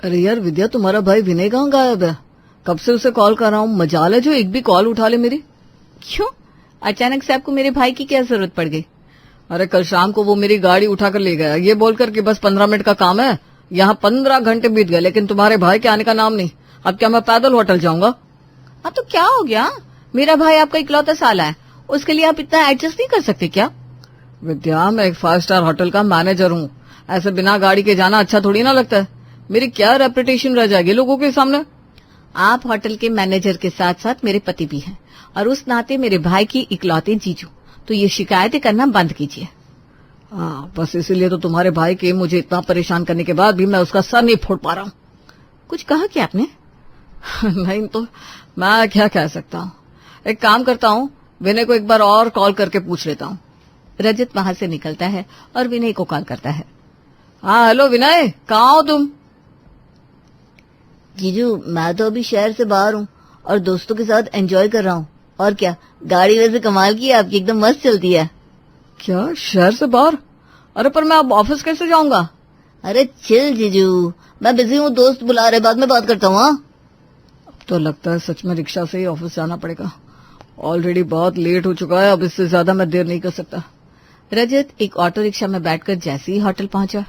अरे यार विद्या, तुम्हारा भाई विनय कहाँ गायब है? कब से उसे कॉल कर रहा हूँ, मजाल है जो एक भी कॉल उठा ले मेरी। क्यों अचानक से आपको मेरे भाई की क्या जरूरत पड़ गई? अरे कल शाम को वो मेरी गाड़ी उठाकर ले गया, ये बोलकर कि बस 15 मिनट का काम है। यहाँ 15 घंटे बीत गए लेकिन तुम्हारे भाई के आने का नाम नहीं। अब क्या मैं पैदल होटल जाऊंगा? हाँ तो क्या हो गया? मेरा भाई आपका इकलौता साला है, उसके लिए आप इतना एडजस्ट नहीं कर सकते क्या? विद्या, मैं एक 5 स्टार होटल का मैनेजर हूँ, ऐसे बिना गाड़ी के जाना अच्छा थोड़ी ना लगता है। मेरी क्या रेपुटेशन रह जाएगी लोगों के सामने। आप होटल के मैनेजर के साथ साथ मेरे पति भी हैं और उस नाते मेरे भाई की इकलौते जीजू, तो ये शिकायतें करना बंद कीजिए। हाँ, बस इसीलिए तो तुम्हारे भाई के मुझे इतना परेशान करने के बाद भी मैं उसका सर नहीं फोड़ पा रहा हूँ। कुछ कहा क्या आपने? नहीं तो मैं क्या कह सकता हूँ। एक काम करता हूँ, विनय को एक बार और कॉल करके पूछ लेता हूँ। रजत वहां से निकलता है और विनय को कॉल करता है। हाँ हेलो विनय, कहाँ हो तुम? जीजू, मैं तो अभी शहर से बाहर हूँ और दोस्तों के साथ एंजॉय कर रहा हूँ। और क्या, गाड़ी वैसे कमाल की है आपकी, एकदम मस्त चलती है। क्या शहर से बाहर? अरे पर मैं अब ऑफिस कैसे जाऊंगा? अरे चिल जीजू, मैं बिजी हूँ, दोस्त बुला रहे, बाद में बात करता हूँ। हाँ, अब तो लगता है सच में रिक्शा से ही ऑफिस जाना पड़ेगा। ऑलरेडी बहुत लेट हो चुका है, अब इससे ज्यादा मैं देर नहीं कर सकता। रजत एक ऑटो रिक्शा में बैठकर जैसे ही होटल पहुंचा,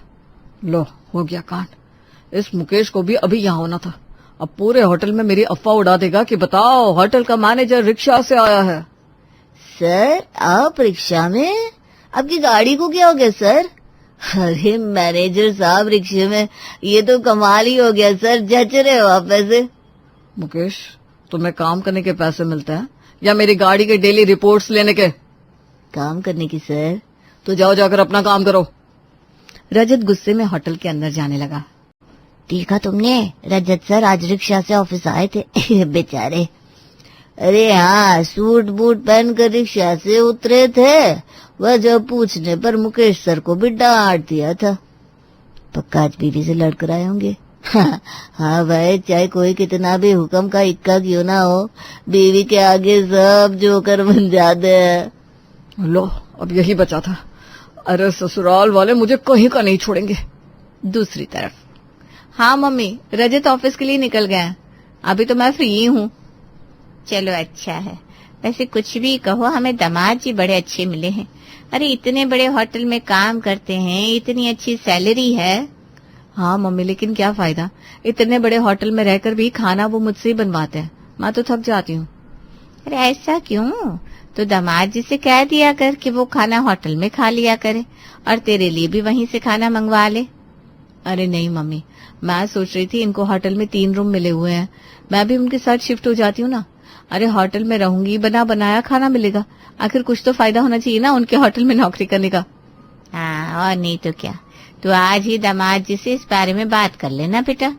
लो हो गया कांड। इस मुकेश को भी अभी यहाँ होना था। अब पूरे होटल में मेरी अफवाह उड़ा देगा कि बताओ होटल का मैनेजर रिक्शा से आया है। सर आप रिक्शा में? आपकी गाड़ी को क्या हो गया सर? अरे मैनेजर साहब रिक्शे में, ये तो कमाल ही हो गया सर, जच रहे हो आप वैसे। मुकेश, तुम्हें काम करने के पैसे मिलते हैं या मेरी गाड़ी के डेली रिपोर्ट्स लेने के? काम करने की सर। तो जाओ जाकर अपना काम करो। रजत गुस्से में होटल के अंदर जाने लगा। देखा तुमने, रजत सर आज रिक्शा से ऑफिस आए थे बेचारे। अरे हाँ, सूट बूट पहन कर रिक्शा से उतरे थे, वजह पूछने पर मुकेश सर को भी डांट दिया था। पक्का आज बीवी से लड़कर आए होंगे। हाँ भाई, चाहे कोई कितना भी हुक्म का इक्का क्यों ना हो, बीवी के आगे सब जोकर बन जाते हैं। लो अब यही बचा था। अरे ससुराल वाले मुझे कहीं का नहीं छोड़ेंगे। दूसरी तरफ, हाँ मम्मी, रजत ऑफिस के लिए निकल गया है, अभी तो मैं फ्री हूँ। चलो अच्छा है, वैसे कुछ भी कहो, हमें दामाद जी बड़े अच्छे मिले हैं। अरे इतने बड़े होटल में काम करते हैं, इतनी अच्छी सैलरी है। हाँ मम्मी, लेकिन क्या फायदा, इतने बड़े होटल में रहकर भी खाना वो मुझसे ही बनवाते हैं, मैं तो थक जाती हूँ। अरे ऐसा क्यों? तो दामाद जी से कह दिया कर कि वो खाना होटल में खा लिया करे और तेरे लिए भी वहीं से खाना मंगवा ले। अरे नहीं मम्मी, मैं सोच रही थी इनको होटल में 3 रूम मिले हुए हैं, मैं भी उनके साथ शिफ्ट हो जाती हूँ ना। अरे होटल में रहूंगी, बना बनाया खाना मिलेगा, आखिर कुछ तो फायदा होना चाहिए ना उनके होटल में नौकरी करने का। हाँ और नहीं तो क्या, तो आज ही दामाद जी से इस बारे में बात कर लेना बेटा।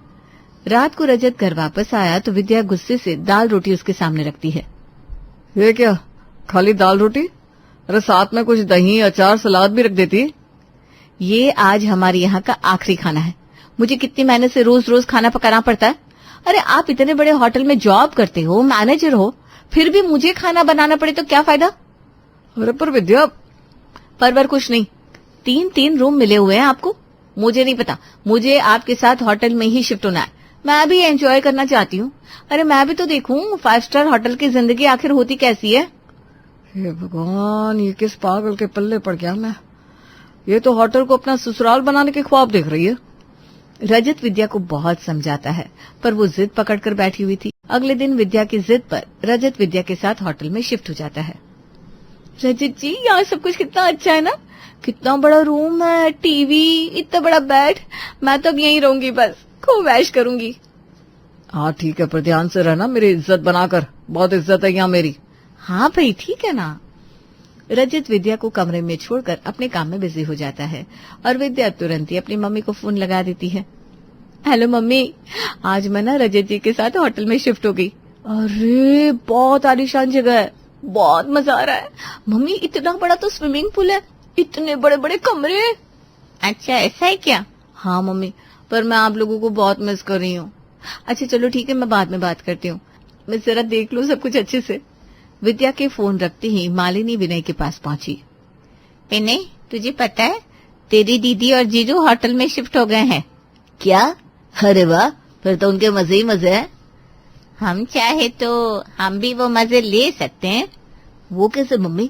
रात को रजत घर वापस आया तो विद्या गुस्से से दाल रोटी उसके सामने रखती है। ये क्या, खाली दाल रोटी? अरे साथ में कुछ दही, अचार, सलाद भी रख देती। ये आज हमारे यहाँ का आखिरी खाना है, मुझे कितनी मेहनत से रोज रोज खाना पकाना पड़ता है। अरे आप इतने बड़े होटल में जॉब करते हो, मैनेजर हो, फिर भी मुझे खाना बनाना पड़े तो क्या फायदा? अरे पर विद्या, पर कुछ नहीं, 3 रूम मिले हुए हैं आपको, मुझे नहीं पता, मुझे आपके साथ होटल में ही शिफ्ट होना है, मैं भी एंजॉय करना चाहती हूँ। अरे मैं भी तो देखूं 5 स्टार होटल की जिंदगी आखिर होती कैसी है। हे भगवान, ये किस पागल के पल्ले पड़ गया मैं। ये तो होटल को अपना ससुराल बनाने के ख्वाब देख रही है। रजत विद्या को बहुत समझाता है पर वो जिद पकड़कर बैठी हुई थी। अगले दिन विद्या की जिद पर रजत विद्या के साथ होटल में शिफ्ट हो जाता है। रजत जी, यहाँ सब कुछ कितना अच्छा है ना, कितना बड़ा रूम है, टीवी, इतना बड़ा बेड, मैं तो अब यहीं रहूंगी, बस खूब ऐश करूंगी। हाँ ठीक है, पर ध्यान से रहना, मेरी इज्जत बनाकर, बहुत इज्जत है यहाँ मेरी। हाँ भाई ठीक है ना। रजत विद्या को कमरे में छोड़कर अपने काम में बिजी हो जाता है और विद्या तुरंत ही अपनी मम्मी को फोन लगा देती है। हेलो मम्मी, आज मैं ना रजत जी के साथ होटल में शिफ्ट हो गई। अरे बहुत आलीशान जगह है, बहुत मजा आ रहा है। मम्मी इतना बड़ा तो स्विमिंग पूल है, इतने बड़े बड़े कमरे। अच्छा ऐसा है क्या? हाँ मम्मी, पर मैं आप लोगों को बहुत मिस कर रही हूँ। अच्छा चलो ठीक है, मैं बाद में बात करती हूँ, मैं जरा देख लूँ सब कुछ अच्छे से। विद्या के फोन रखते ही मालिनी विनय के पास पहुंची। विनय, तुझे पता है तेरी दीदी और जीजू होटल में शिफ्ट हो गए हैं। क्या अरे वाह, फिर तो उनके मजे ही मजे हैं। हम चाहे तो हम भी वो मजे ले सकते हैं। वो कैसे मम्मी?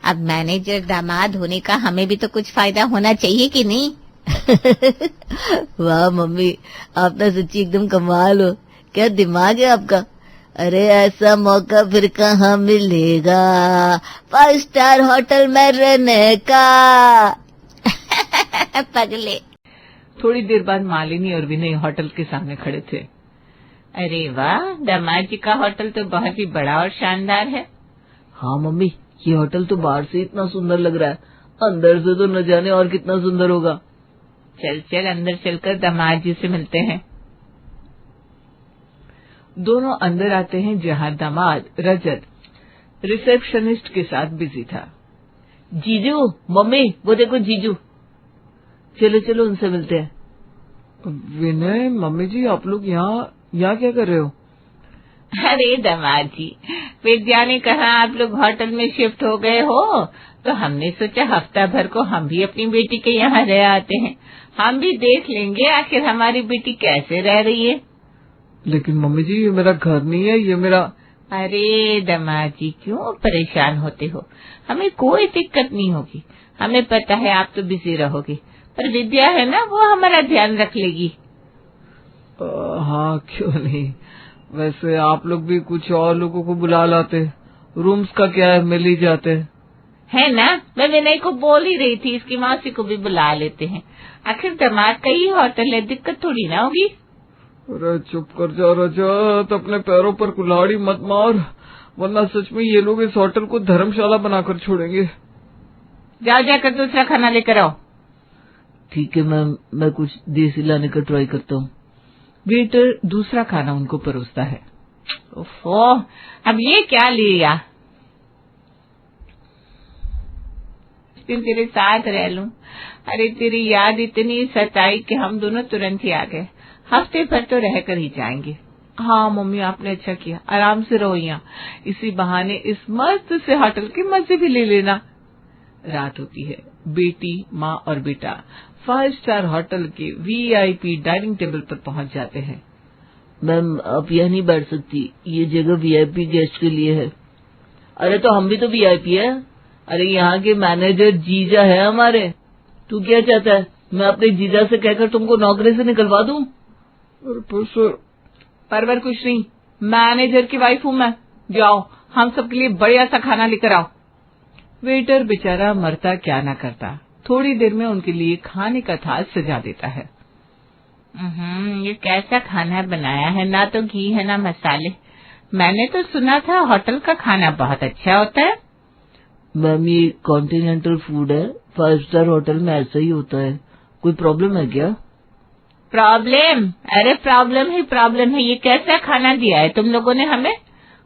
अब मैनेजर दामाद होने का हमें भी तो कुछ फायदा होना चाहिए कि नहीं? वाह मम्मी, आप तो सच्ची एकदम कमाल हो। क्या दिमाग है आपका। अरे ऐसा मौका फिर कहाँ मिलेगा 5 स्टार होटल में रहने का। पगले। थोड़ी देर बाद मालिनी और विनय होटल के सामने खड़े थे। अरे वाह, दामाद जी का होटल तो बहुत ही बड़ा और शानदार है। हाँ मम्मी, ये होटल तो बाहर से इतना सुंदर लग रहा है, अंदर से तो न जाने और कितना सुंदर होगा। चल चल अंदर चलकर दामाद जी से मिलते हैं। दोनों अंदर आते हैं, जहाँ दामाद रजत रिसेप्शनिस्ट के साथ बिजी था। जीजू, मम्मी वो देखो जीजू, चलो चलो उनसे मिलते हैं। विनय, मम्मी जी आप लोग यहाँ क्या कर रहे हो? अरे दामाद जी, विद्या ने कहा आप लोग होटल में शिफ्ट हो गए हो, तो हमने सोचा हफ्ता भर को हम भी अपनी बेटी के यहाँ रह आते हैं। हम भी देख लेंगे आखिर हमारी बेटी कैसे रह रही है। लेकिन मम्मी जी, ये मेरा घर नहीं है, ये मेरा। अरे दामाद जी, क्यों परेशान होते हो? हमें कोई दिक्कत नहीं होगी। हमें पता है आप तो बिजी रहोगे, पर विद्या है ना, वो हमारा ध्यान रख लेगी। हाँ, क्यों नहीं। वैसे आप लोग भी कुछ और लोगों को बुला लाते, रूम्स का क्या है, मिल ही जाते है ना। मैं विनय को बोल ही रही थी, इसकी मौसी को भी बुला लेते हैं। आखिर दामाद का ही होटल है, दिक्कत थोड़ी ना होगी। अरे चुप कर जा रजत, अपने पैरों पर कुल्हाड़ी मत मार, वरना सच में ये लोग इस होटल को धर्मशाला बनाकर छोड़ेंगे। जाओ जाकर दूसरा खाना लेकर आओ। ठीक है मैम, मैं कुछ देसी लाने का ट्राई करता हूँ। वेटर दूसरा खाना उनको परोसता है। ओफो, अब ये क्या लिया? दिन तेरे साथ रह लूं। अरे तेरी याद इतनी सताई कि हम दोनों तुरंत ही आ गए। हफ्ते भर तो रह कर ही जाएंगे। हाँ मम्मी, आपने अच्छा किया, आराम से रहो यहाँ, इसी बहाने इस मस्त से होटल के मजे भी ले लेना। रात होती है। बेटी, माँ और बेटा 5 स्टार होटल के VIP डाइनिंग टेबल पर पहुँच जाते हैं। मैम आप यहाँ नहीं बैठ सकती, ये जगह VIP गेस्ट के लिए है। अरे तो हम भी तो VIP है। अरे यहाँ के मैनेजर जीजा है हमारे। तू क्या चाहता है, मैं अपने जीजा से कहकर तुमको नौकरी से निकलवा दूं? अरे सर, परवर कुछ नहीं, मैनेजर की वाइफ हूँ मैं। जाओ, हम सबके लिए बढ़िया सा खाना लेकर आओ। वेटर बेचारा मरता क्या ना करता, थोड़ी देर में उनके लिए खाने का थाल सजा देता है। ये कैसा खाना बनाया है, ना तो घी है ना मसाले। मैंने तो सुना था होटल का खाना बहुत अच्छा होता है। मैम ये कॉन्टिनेंटल फूड है, 5 स्टार होटल में ऐसा ही होता है। कोई प्रॉब्लम है क्या? प्रॉब्लम? अरे प्रॉब्लम ही प्रॉब्लम है। ये कैसा खाना दिया है तुम लोगों ने हमें?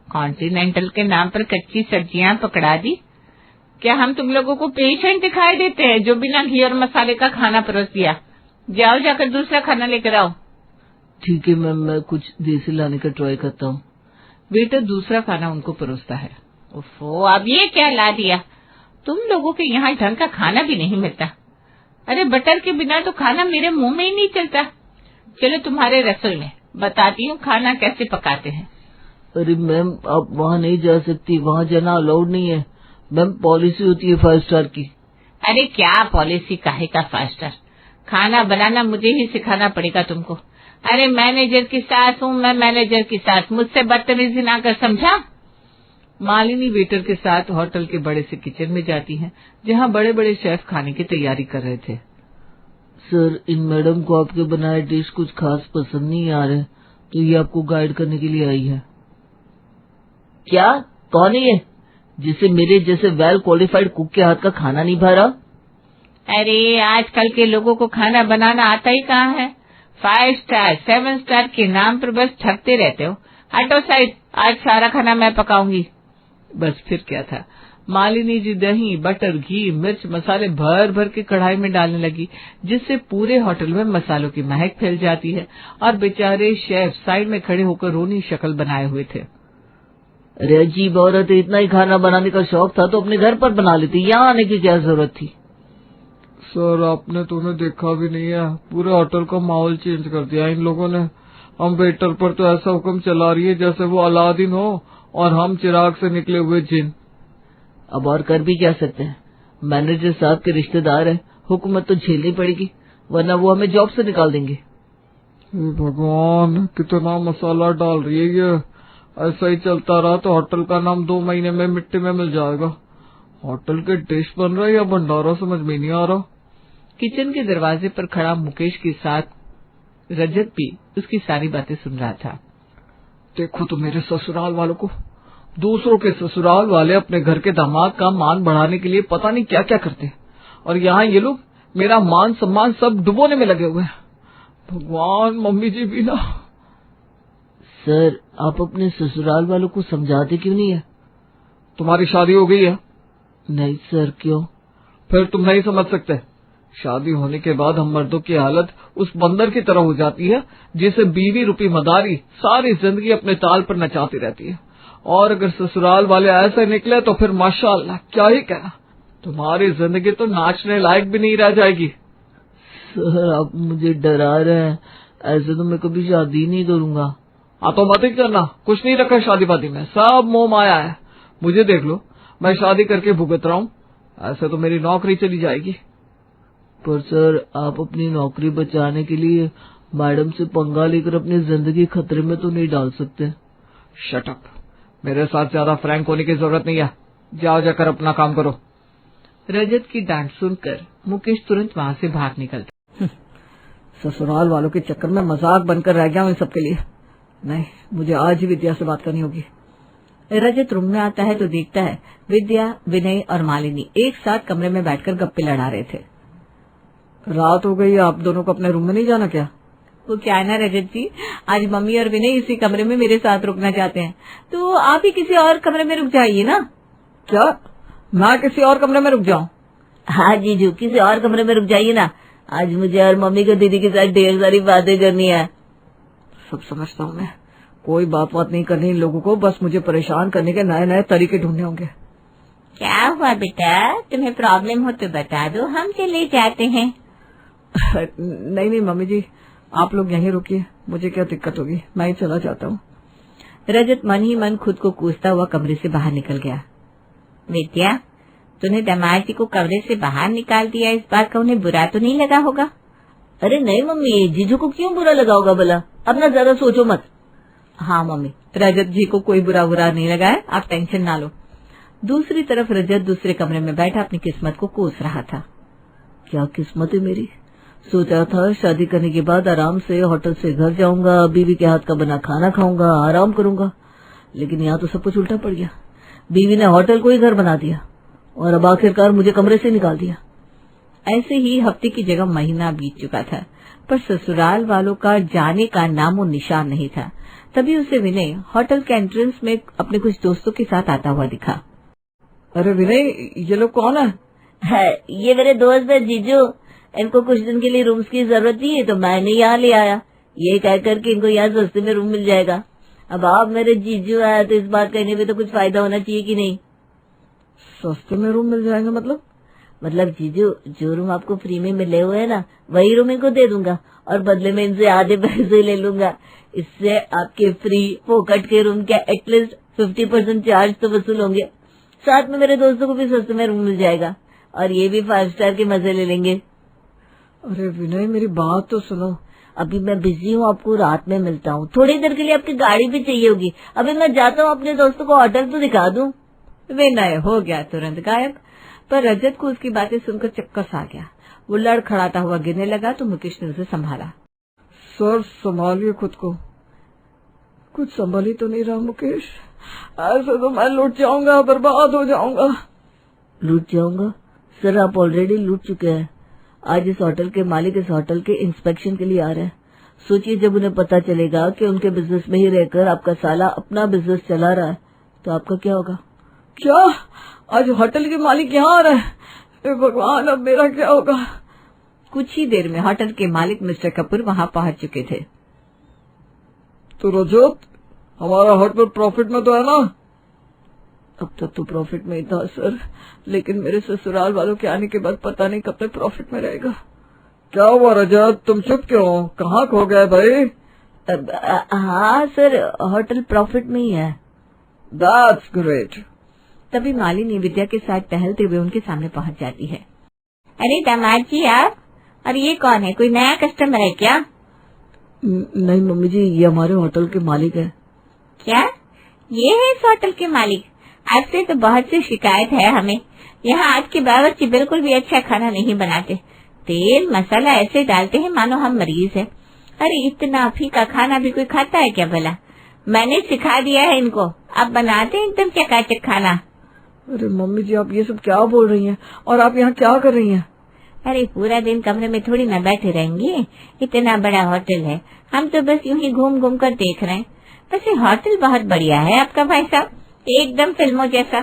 कॉन्टिनेंटल के नाम पर कच्ची सब्जियां पकड़ा दी। क्या हम तुम लोगों को पेशेंट दिखाई देते हैं जो बिना घी और मसाले का खाना परोस दिया? जाओ जाकर दूसरा खाना लेकर आओ। ठीक है मैम, मैं कुछ देसी लाने का ट्राई करता हूँ। वेटर दूसरा खाना उनको परोसता है। ओफो, अब ये क्या ला दिया? तुम लोगों के यहाँ ढंग का खाना भी नहीं मिलता। अरे बटर के बिना तो खाना मेरे मुंह में ही नहीं चलता। चलो तुम्हारे रसोई में बताती हूँ खाना कैसे पकाते हैं। अरे मैम आप वहाँ नहीं जा सकती, वहाँ जाना अलाउड नहीं है। मैम पॉलिसी होती है 5 स्टार की। अरे क्या पॉलिसी, काहे का 5 स्टार? खाना बनाना मुझे ही सिखाना पड़ेगा तुमको। अरे मैनेजर की सास हूँ मैं, मैनेजर की सास, मुझसे बदतमीजी ना कर, समझा? मालिनी वेटर के साथ होटल के बड़े से किचन में जाती हैं, जहाँ बड़े बड़े शेफ खाने की तैयारी कर रहे थे। सर इन मैडम को आपके बनाए डिश कुछ खास पसंद नहीं आ रहे, तो ये आपको गाइड करने के लिए आई है। क्या? कौन है ये जिसे मेरे जैसे वेल क्वालिफाइड कुक के हाथ का खाना नहीं भा रहा? अरे आजकल के लोगों को खाना बनाना आता ही कहाँ है। 5 स्टार 7 स्टार के नाम पर बस ठगते रहते हो। हटो साइड, आज सारा खाना मैं पकाऊंगी। बस फिर क्या था, मालिनी जी दही, बटर, घी, मिर्च, मसाले भर भर के कढ़ाई में डालने लगी, जिससे पूरे होटल में मसालों की महक फैल जाती है। और बेचारे शेफ साइड में खड़े होकर रोनी शक्ल बनाए हुए थे। अरे अजीब औरत है, इतना ही खाना बनाने का शौक था तो अपने घर पर बना लेती, यहाँ आने की क्या जरूरत थी? सर आपने तो उन्हें देखा भी नहीं है, पूरे होटल का माहौल चेंज कर दिया इन लोगों ने। हम वेटर पर तो ऐसा हुक्म चला रही है जैसे वो अलादीन हो और हम चिराग से निकले हुए जिन। अब और कर भी क्या सकते हैं, मैनेजर साहब के रिश्तेदार है, हुकूमत तो झेलनी पड़ेगी, वरना वो हमें जॉब से निकाल देंगे। हे भगवान, कितना मसाला डाल रही है ये। ऐसा ही चलता रहा तो होटल का नाम 2 महीने में मिट्टी में मिल जाएगा। होटल के डिश बन रहा है या भंडारा समझ में नहीं आ रहा। किचन के दरवाजे पर खड़ा मुकेश के साथ रजत भी उसकी सारी बातें सुन रहा था। देखो तो मेरे ससुराल वालों को, दूसरों के ससुराल वाले अपने घर के दामाद का मान बढ़ाने के लिए पता नहीं क्या क्या करते हैं, और यहाँ ये लोग मेरा मान सम्मान सब डुबोने में लगे हुए हैं। भगवान, मम्मी जी भी ना। सर आप अपने ससुराल वालों को समझाते क्यों नहीं है? तुम्हारी शादी हो गई है? नहीं सर। क्यों? फिर तुम नहीं समझ सकते। शादी होने के बाद हम मर्दों की हालत उस बंदर की तरह हो जाती है जिसे बीवी रूपी मदारी सारी जिंदगी अपने ताल पर नचाती रहती है। और अगर ससुराल वाले ऐसे निकले तो फिर माशाअल्लाह क्या ही कहना, तुम्हारी जिंदगी तो नाचने लायक भी नहीं रह जाएगी। सर आप मुझे डरा रहे हैं, ऐसे तो मैं कभी शादी नहीं करूंगा। हाँ तो मत ही करना, कुछ नहीं रखा शादी वादी में, सब मोह माया है। मुझे देख लो, मैं शादी करके भुगत रहा हूँ, ऐसे तो मेरी नौकरी चली जाएगी। पर सर आप अपनी नौकरी बचाने के लिए मैडम से पंगा लेकर अपनी जिंदगी खतरे में तो नहीं डाल सकते। शट अप, मेरे साथ ज्यादा फ्रैंक होने की जरूरत नहीं है, जाओ जाकर अपना काम करो। रजत की डांट सुनकर मुकेश तुरंत वहाँ से बाहर निकलता। ससुराल वालों के चक्कर में मजाक बनकर रह गया हूँ इन सबके लिए। नहीं, मुझे आज ही विद्या से बात करनी होगी। रजत रूम में आता है तो देखता है विद्या, विनय और मालिनी एक साथ कमरे में बैठकर गप्पे लड़ा रहे थे। रात हो गई, आप दोनों को अपने रूम में नहीं जाना क्या? वो क्या है ना रजत जी, आज मम्मी और विनय इसी कमरे में मेरे साथ रुकना चाहते हैं, तो आप ही किसी और कमरे में रुक जाइए ना। क्या मैं किसी और कमरे में रुक जाऊं? हाँ जीजू, किसी और कमरे में रुक जाइए ना, आज मुझे और मम्मी को दीदी के साथ ढेर सारी बातें करनी है। सब समझता हूँ मैं, कोई बात नहीं करनी इन लोगों को, बस मुझे परेशान करने के नए नए तरीके ढूंढने होंगे। क्या हुआ बेटा, तुम्हें प्रॉब्लम हो तो बता दो, हम चले जाते हैं। नहीं मम्मी जी, आप लोग यहीं रुकिए, मुझे क्या दिक्कत होगी, मैं ही चला जाता हूँ। रजत मन ही मन खुद को कोसता हुआ कमरे से बाहर निकल गया। विद्या, तूने दामाद जी को कमरे से बाहर निकाल दिया, इस बात का उन्हें बुरा तो नहीं लगा होगा? अरे नहीं मम्मी, जीजू को क्यों बुरा लगा होगा भला, अपना जरा सोचो मत। हाँ मम्मी, रजत जी को कोई बुरा नहीं लगा है, आप टेंशन ना लो। दूसरी तरफ रजत दूसरे कमरे में बैठा अपनी किस्मत को कोस रहा था। क्या किस्मत है मेरी, सोचा था शादी करने के बाद आराम से होटल से घर जाऊंगा, बीवी के हाथ का बना खाना खाऊंगा, आराम करूंगा, लेकिन यहाँ तो सब कुछ उल्टा पड़ गया। बीवी ने होटल को ही घर बना दिया और अब आखिरकार मुझे कमरे से निकाल दिया। ऐसे ही हफ्ते की जगह महीना बीत चुका था, पर ससुराल वालों का जाने का नामो निशान नहीं था। तभी उसे विनय होटल के एंट्रेंस में अपने कुछ दोस्तों के साथ आता हुआ दिखा। अरे विनय, ये लोग कौन है? ये मेरे दोस्त है जीजू, इनको कुछ दिन के लिए रूम्स की जरूरत थी तो मैंने यहाँ ले आया, ये कह करके इनको यहाँ सस्ते में रूम मिल जाएगा। अब आप मेरे जीजू आया तो इस बात कहने में तो कुछ फायदा होना चाहिए कि नहीं। सस्ते में रूम मिल जाएगा मतलब जीजू, जो रूम आपको फ्री में मिले हुए है ना, वही रूम इनको दे दूंगा और बदले में इनसे आधे पैसे ले लूंगा। इससे आपके फ्री फोकट के रूम के एटलीस्ट 50% चार्ज तो वसूल होंगे, साथ में मेरे दोस्तों को भी सस्ते में रूम मिल जाएगा और ये भी 5 स्टार के मजे ले लेंगे। अरे विनय, मेरी बात तो सुनो। अभी मैं बिजी हूँ, आपको रात में मिलता हूँ, थोड़ी देर के लिए आपकी गाड़ी भी चाहिए होगी। अभी मैं जाता हूँ, अपने दोस्तों को होटल तो दिखा दूं। विनय हो गया तुरंत गायब, पर रजत को उसकी बातें सुनकर चक्कर सा गया। वो लड़खड़ाता हुआ गिरने लगा तो मुकेश ने उसे संभाला। सर संभालिए खुद को। कुछ संभाल ही तो नहीं रहा मुकेश, ऐसे तो मैं लूट जाऊंगा, बर्बाद हो जाऊंगा। लूट जाऊंगा? सर आप ऑलरेडी लूट चुके हैं। आज इस होटल के मालिक इस होटल के इंस्पेक्शन के लिए आ रहे हैं। सोचिए, जब उन्हें पता चलेगा कि उनके बिजनेस में ही रहकर आपका साला अपना बिजनेस चला रहा है तो आपका क्या होगा? क्या आज होटल के मालिक यहाँ आ रहा है? भगवान, अब मेरा क्या होगा? कुछ ही देर में होटल के मालिक मिस्टर कपूर वहाँ पहुँच चुके थे। तो रजत, हमारा होटल प्रॉफिट में तो है ना? अब तक तो प्रॉफिट में ही था सर, लेकिन मेरे ससुराल वालों के आने के बाद पता नहीं कब तक प्रॉफिट में रहेगा। क्या हुआ रजत, तुम चुप क्यों, कहाँ खो गए भाई? हाँ सर, होटल प्रॉफिट में ही है। That's great. तभी मालिनी विद्या के साथ टहलते हुए उनके सामने पहुंच जाती है। अरे दामाद जी आप, और ये कौन है, कोई नया कस्टमर है क्या? नहीं मम्मी जी, ये हमारे होटल के मालिक है। क्या ये है इस होटल के मालिक? आपसे तो बहुत सी शिकायत है हमें। यहाँ आज के बावर्ची बिल्कुल भी अच्छा खाना नहीं बनाते, तेल मसाला ऐसे डालते हैं मानो हम मरीज हैं। अरे इतना फीका खाना भी कोई खाता है क्या भला? मैंने सिखा दिया है इनको, अब बनाते हैं एकदम चकाचक खाना। अरे मम्मी जी, आप ये सब क्या बोल रही हैं, और आप यहाँ क्या कर रही हैं? अरे पूरा दिन कमरे में थोड़ी ना बैठे रहेंगे, इतना बड़ा होटल है, हम तो बस यूं ही घूम घूम कर देख रहे हैं। वैसे होटल बहुत बढ़िया है आपका भाई साहब, एकदम फिल्मों जैसा।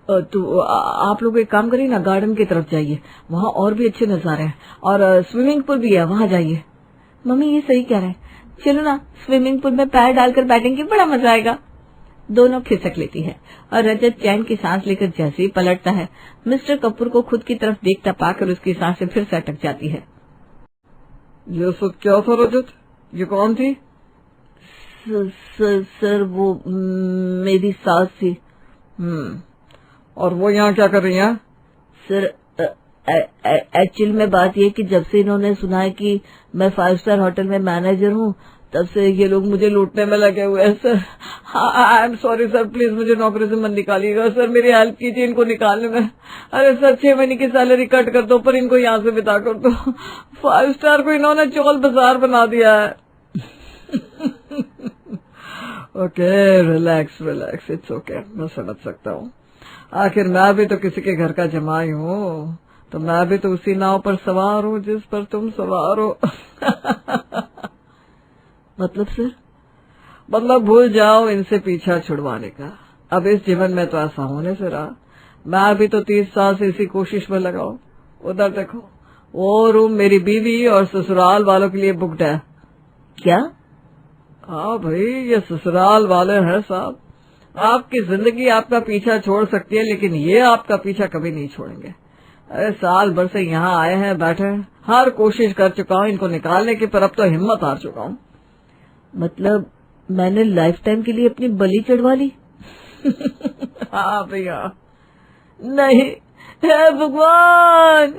तो आप लोग एक काम करिए ना, गार्डन की तरफ जाइए, वहाँ और भी अच्छे नजारे हैं, और स्विमिंग पूल भी है, वहाँ जाइए। मम्मी ये सही कह रहे हैं, चलो ना स्विमिंग पूल में पैर डालकर बैठेंगे, बड़ा मजा आएगा। दोनों खिसक लेती है और रजत चैन की सांस लेकर जैसे ही पलटता है, मिस्टर कपूर को खुद की तरफ देखता पाकर उसकी सांसें फिर से अटक जाती है। ये सब क्या था रजत, ये कौन थी? सर वो मेरी सास थी। और वो यहाँ क्या कर रही हैं? सर एक्चुअल में बात ये कि जब से इन्होंने सुना है कि मैं 5 स्टार होटल में मैनेजर हूँ, तब से ये लोग मुझे लूटने में लगे हुए हैं sir. I am sorry sir, please मुझे नौकरी से मत निकालिएगा सर, मेरी हेल्प कीजिए इनको निकालने में। अरे सर 6 महीने की सैलरी कट कर दो, पर इनको यहाँ से बिता कर दो। 5 स्टार को इन्होंने चौल बाजार बना दिया है। Okay relax relax, it's okay, मैं समझ सकता हूँ। आखिर मैं भी तो किसी के घर का जमाई हूँ, तो मैं भी तो उसी नाव पर सवार हूँ जिस पर तुम सवार हो। मतलब सर? मतलब भूल जाओ इनसे पीछा छुड़वाने का, अब इस जीवन में तो ऐसा होने से रहा। मैं भी तो 30 साल से इसी कोशिश में लगा हूँ। उधर देखो, वो रूम मेरी बीवी और ससुराल वालों के लिए बुक्ड है। क्या? हाँ भाई, ये ससुराल वाले हैं साहब। आपकी जिंदगी आपका पीछा छोड़ सकती है, लेकिन ये आपका पीछा कभी नहीं छोड़ेंगे। अरे साल भर से यहाँ आए हैं, बैठे हैं, हर कोशिश कर चुका हूँ इनको निकालने की, पर अब तो हिम्मत हार चुका हूँ। मतलब मैंने लाइफ टाइम के लिए अपनी बलि चढ़वा ली? हाँ भैया। नहीं, हे भगवान।